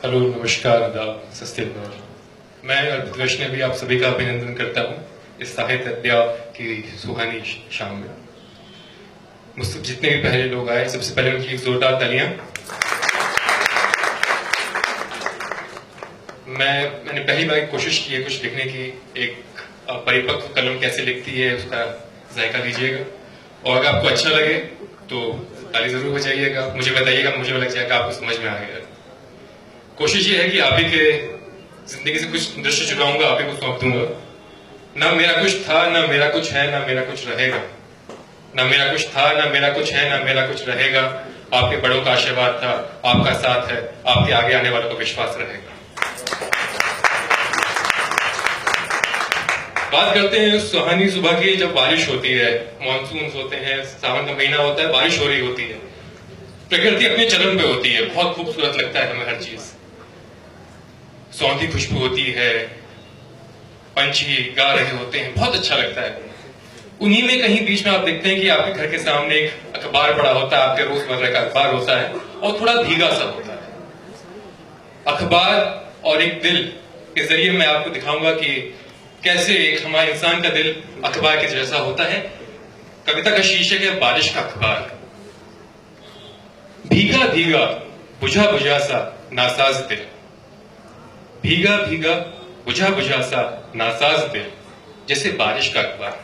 Hello, नमस्कार, आदाब, सस्ते नूर। मैं अर्पित वैष्णवी आप सभी का अभिनंदन करता हूँ इस साहित्य अध्याय की सुहानी शाम में। मुझसे जितने भी पहले लोग आए, सबसे पहले उनकी जोरदार तालियां। मैंने पहली बार कोशिश की है कुछ लिखने की। एक परिपक्व कलम कैसे लिखती है उसका जायका लीजिएगा, और अगर आपको अच्छा लगे तो ताली जरूर बजाइएगा, मुझे बताइएगा, मुझे लग जाएगा आपको समझ में आ गया। कोशिश ये है कि आप ही के जिंदगी से कुछ दृश्य चुराऊंगा, आप ही को सौंप दूंगा। ना मेरा कुछ था, ना मेरा कुछ है, ना मेरा कुछ रहेगा। ना मेरा कुछ था, ना मेरा कुछ है, ना मेरा कुछ रहेगा। आपके बड़ों का आशीर्वाद था, आपका साथ है, आपके आगे आने वालों का विश्वास रहेगा। बात करते हैं उस सुहानी सुबह की जब बारिश होती है, मानसून होते हैं, सावन का महीना होता है, बारिश हो रही होती है, प्रकृति अपने चरण पे होती है, बहुत खूबसूरत लगता है हमें हर चीज। सौंधी खुशबू होती है, पंछी गा रहे होते हैं, बहुत अच्छा लगता है। उन्हीं में कहीं बीच में आप देखते हैं कि आपके घर के सामने एक अखबार पड़ा होता है, आपके रोजमर्रा का अखबार होता है, और थोड़ा भीगा सा होता है। अखबार और एक दिल के जरिए मैं आपको दिखाऊंगा कि कैसे एक हमारे इंसान का दिल अखबार के जैसा होता है। कविता का शीर्षक है बारिश का अखबार। भीगा भीगा बुझा बुझा सा नासाज दिल, भीगा भीगा बुझा बुझा सा नासाज दिल, जैसे बारिश का अखबार।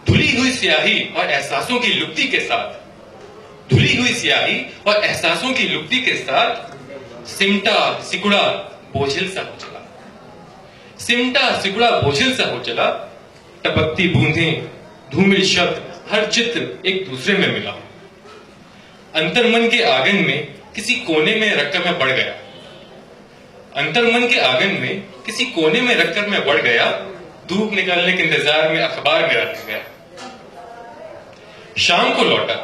धुली हुई स्याही और एहसासों की लुप्ति के साथ, धुली हुई स्याही और एहसासों की लुप्ति के साथ सिमटा सिकुड़ा बोझिल सा हो चला, सिमटा सिकुड़ा बोझिल सा हो चला। टपकती बूंदें, धूमिल शब्द, हर चित्र एक दूसरे में मिला। अंतर्मन के आंगन में किसी कोने में रखकर मैं बढ़ गया, अंतर्मन के आंगन में किसी कोने में रखकर मैं बढ़ गया। धूप निकलने के इंतजार में अखबार में रख गया। शाम को लौटा,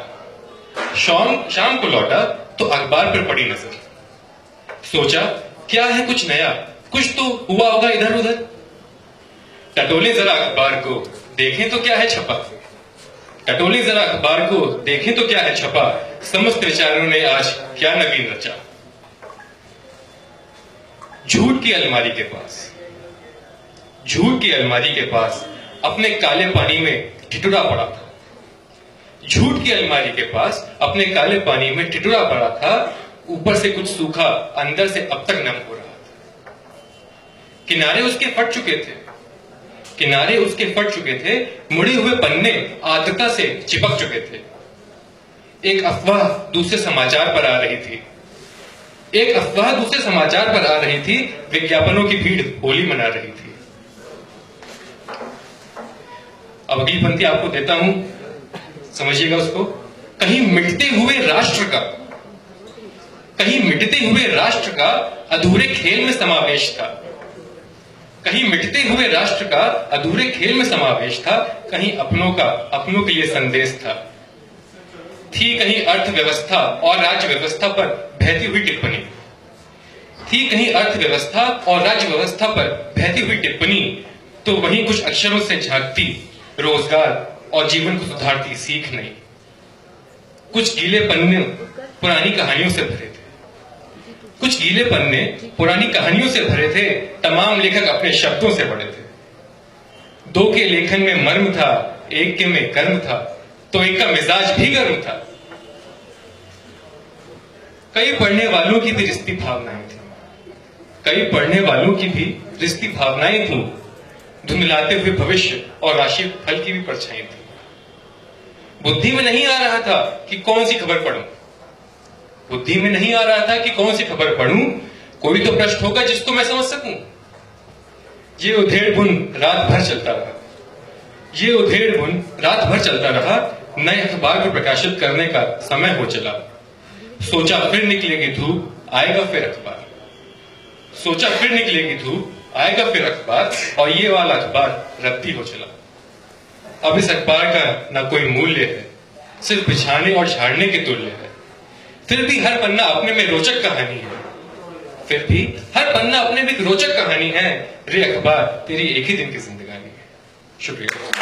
शाम को लौटा तो अखबार पर पड़ी नजर। सोचा क्या है कुछ नया, कुछ तो हुआ होगा इधर उधर। टटोले जरा अखबार को, देखें तो क्या है छपा, टटोले जरा अखबार को, देखें तो क्या है छपा। समस्त विचारों ने आज क्या नवीन रचा। झूठ की अलमारी के पास, झूठ की अलमारी के पास अपने काले पानी में ठिठुरा पड़ा था। झूठ की अलमारी के पास अपने काले पानी में ठिठुरा पड़ा था। ऊपर से कुछ सूखा, अंदर से अब तक नम हो रहा था। किनारे उसके फट चुके थे, किनारे उसके फट चुके थे। मुड़े हुए पन्ने आर्द्रता से चिपक चुके थे। एक अफवाह दूसरे समाचार पर आ रही थी, एक अफवाह दूसरे समाचार पर आ रही थी। विज्ञापनों की भीड़ होली मना रही थी। अब अगली पंक्ति आपको देता हूं, समझिएगा उसको। कहीं मिटते हुए राष्ट्र का, कहीं मिटते हुए राष्ट्र का अधूरे खेल में समावेश था। कहीं मिटते हुए राष्ट्र का अधूरे खेल में समावेश था। कहीं अपनों का, अपनों के लिए संदेश था। थी कहीं अर्थव्यवस्था और राज्य व्यवस्था पर बहती हुई टिप्पणी, थी कहीं अर्थव्यवस्था और राज्य व्यवस्था पर बहती हुई टिप्पणी। तो वहीं कुछ अक्षरों से झांकती रोजगार और जीवन को सुधारती सीख नहीं। कुछ गीले पन्ने पुरानी कहानियों से भरे थे, कुछ गीले पन्ने पुरानी कहानियों से भरे थे। तमाम लेखक अपने शब्दों से बड़े थे। दो के लेखन में मर्म था, एक के में कर्म था, तो एक का मिजाज भी गर्म था। कई पढ़ने वालों की भी रिश्ती भावनाएं थी, कई पढ़ने वालों की भी रिश्ती भावनाएं थी। धुंधलाते हुए भविष्य और राशि फल की भी परछाई थी। बुद्धि में नहीं आ रहा था कि कौन सी खबर पढ़ूं, बुद्धि में नहीं आ रहा था कि कौन सी खबर पढ़ूं। कोई तो प्रश्न होगा जिसको मैं समझ सकूं। ये उधेड़ बुन रात भर चलता रहा, ये उधेड़ बुन रात भर चलता रहा। नए अखबार को प्रकाशित करने का समय हो चला। सोचा फिर निकलेगी धूप, आएगा फिर अखबार। सोचा फिर निकलेगी धूप, आएगा फिर अखबार, और ये वाला अखबार रद्दी हो चला। अब इस अखबार का ना कोई मूल्य है, सिर्फ बिछाने और झाड़ने के तुल्य है। फिर भी हर पन्ना अपने में रोचक कहानी है, फिर भी हर पन्ना अपने में एक रोचक कहानी है। रे अखबार, तेरी एक ही दिन की जिंदगानी है। शुक्रिया।